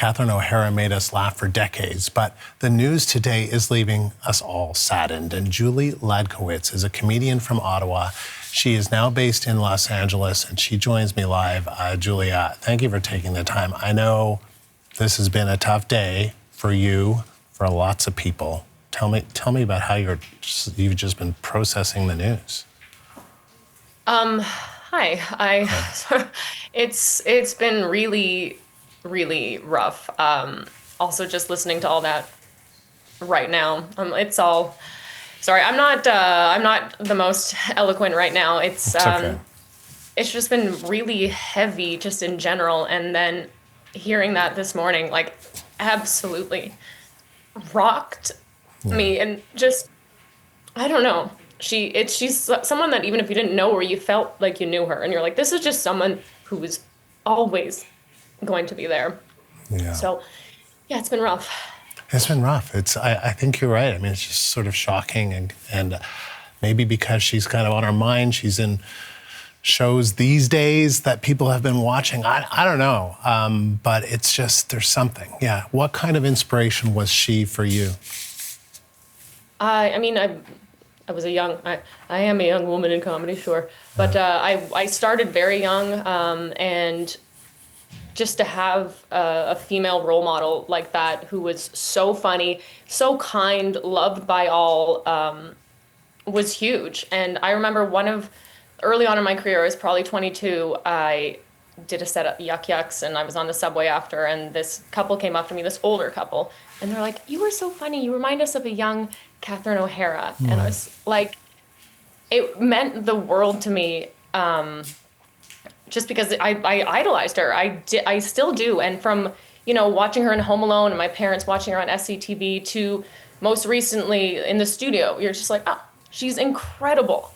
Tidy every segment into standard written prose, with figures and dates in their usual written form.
Catherine O'Hara made us laugh for decades, but the news today is leaving us all saddened. And Julie Hladkowicz is a comedian from Ottawa. She is now based in Los Angeles, and she joins me live. Julia, thank you for taking the time. I know this has been a tough day for you, for lots of people. Tell me about how you've just been processing the news. Hi. It's been really, really rough. Also, just listening to all that right now, it's all. Sorry, I'm not the most eloquent right now. It's okay. It's just been really heavy, just in general, and then hearing that this morning, like, absolutely rocked me, and just, I don't know. She's someone that even if you didn't know her, you felt like you knew her, and you're like, this is just someone who is always going to be there. Yeah. So, yeah, it's been rough. It's been rough. I think you're right. I mean, it's just sort of shocking, and maybe because she's kind of on our mind, she's in shows these days that people have been watching. I don't know, but it's just, there's something. Yeah. What kind of inspiration was she for you? I mean, I am a young woman in comedy, sure. But I started very young, and just to have a female role model like that who was so funny, so kind, loved by all, was huge. And I remember early on in my career, I was probably 22, I did a set at Yuck Yucks, and I was on the subway after, and this couple came up to me, this older couple, and they're like, "You were so funny, you remind us of a young Catherine O'Hara." And I was like, it meant the world to me, just because I idolized her. I still do. And from, watching her in Home Alone and my parents watching her on SCTV to most recently in the studio, you're just like, oh, she's incredible.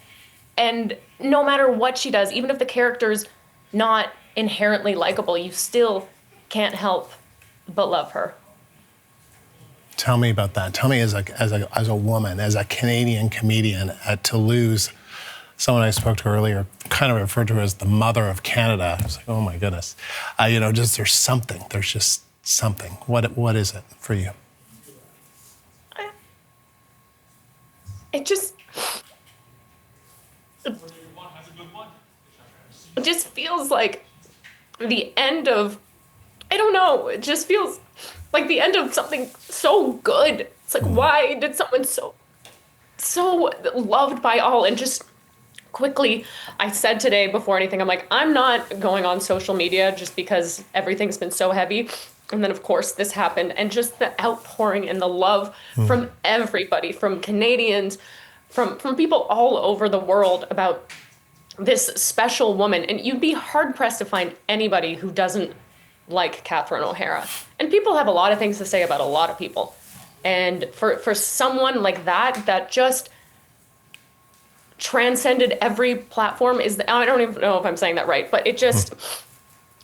And no matter what she does, even if the character's not inherently likable, you still can't help but love her. Tell me about that. Tell me, as a woman, as a Canadian comedian, to lose someone I spoke to earlier, kind of referred to her as the mother of Canada. I was like, oh my goodness. Just there's just something. What is it for you? It just feels like the end of, I don't know, it just feels like the end of something so good. It's like, why did someone so loved by all, and just quickly, I said today before anything, I'm like, I'm not going on social media just because everything's been so heavy. And then, of course, this happened. And just the outpouring and the love from everybody, from Canadians, from people all over the world about this special woman. And you'd be hard-pressed to find anybody who doesn't like Catherine O'Hara. And people have a lot of things to say about a lot of people. And for someone like that just transcended every platform, I don't even know if I'm saying that right, but it just,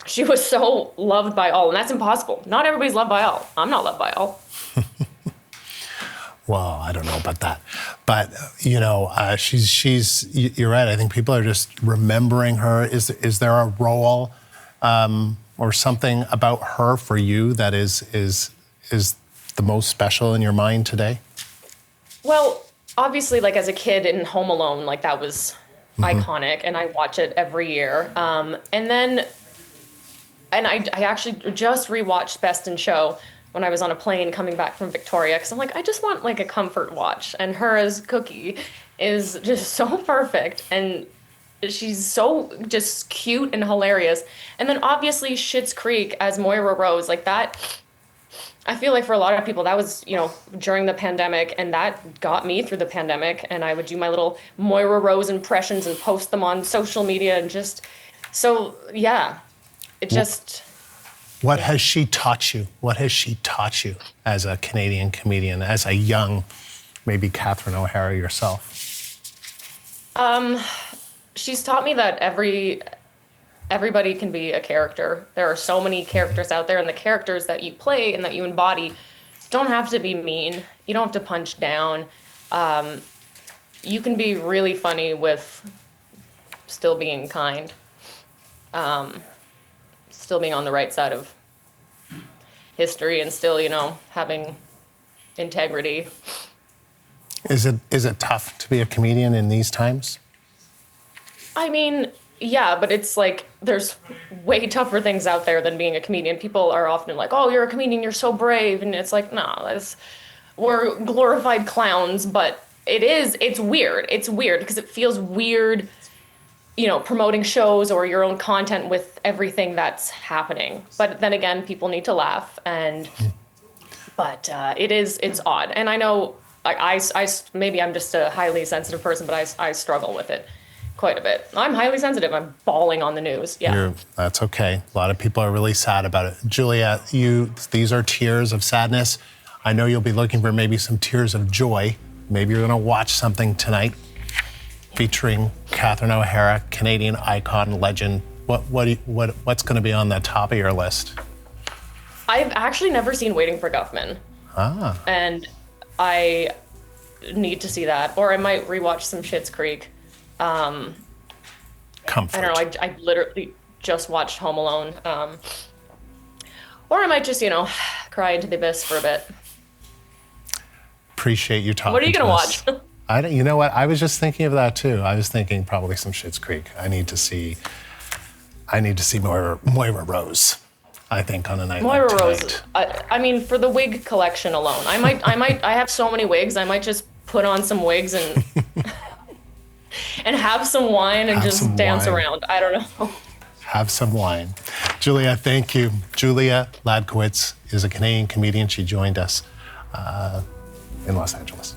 she was so loved by all, and that's impossible. Not everybody's loved by all. I'm not loved by all. Well, I don't know about that, but she's you're right. I think people are just remembering her. Is there a role or something about her for you that is the most special in your mind today? Well, obviously, like, as a kid in Home Alone, like, that was iconic, and I watch it every year. And I actually just rewatched Best in Show when I was on a plane coming back from Victoria, because I'm like, I just want, like, a comfort watch. And her as Cookie is just so perfect, and she's so just cute and hilarious. And then obviously Schitt's Creek as Moira Rose, like that. I feel like for a lot of people that was, during the pandemic, and that got me through the pandemic. And I would do my little Moira Rose impressions and post them on social media, and just, so yeah, it just. What has she taught you? What has she taught you as a Canadian comedian, as a young, maybe Catherine O'Hara yourself? She's taught me that everybody can be a character. There are so many characters out there, and the characters that you play and that you embody don't have to be mean. You don't have to punch down. You can be really funny with still being kind, still being on the right side of history and still, having integrity. Is it tough to be a comedian in these times? I mean, yeah, but it's like there's way tougher things out there than being a comedian. People are often like, "Oh, you're a comedian, you're so brave," and it's like, no, we're glorified clowns. But it's weird. It's weird because it feels weird, promoting shows or your own content with everything that's happening. But then again, people need to laugh, but it's odd. And I know I maybe I'm just a highly sensitive person, but I struggle with it quite a bit. I'm highly sensitive. I'm bawling on the news. Yeah. That's okay. A lot of people are really sad about it. Julia, these are tears of sadness. I know you'll be looking for maybe some tears of joy. Maybe you're going to watch something tonight featuring Catherine O'Hara, Canadian icon, legend. What's going to be on the top of your list? I've actually never seen Waiting for Guffman. And I need to see that. Or I might rewatch some Schitt's Creek. Comfort. I don't know. I literally just watched Home Alone. Or I might just, cry into the abyss for a bit. Appreciate you talking. What are you going to watch? You know what? I was just thinking of that too. I was thinking probably some Schitt's Creek. I need to see Moira Rose. I think on a night Moira like Rose. tonight. I mean, for the wig collection alone, I have so many wigs. I might just put on some wigs and and have some wine and just dance around. I don't know. Have some wine. Julia, thank you. Julia Hladkowicz is a Canadian comedian. She joined us in Los Angeles.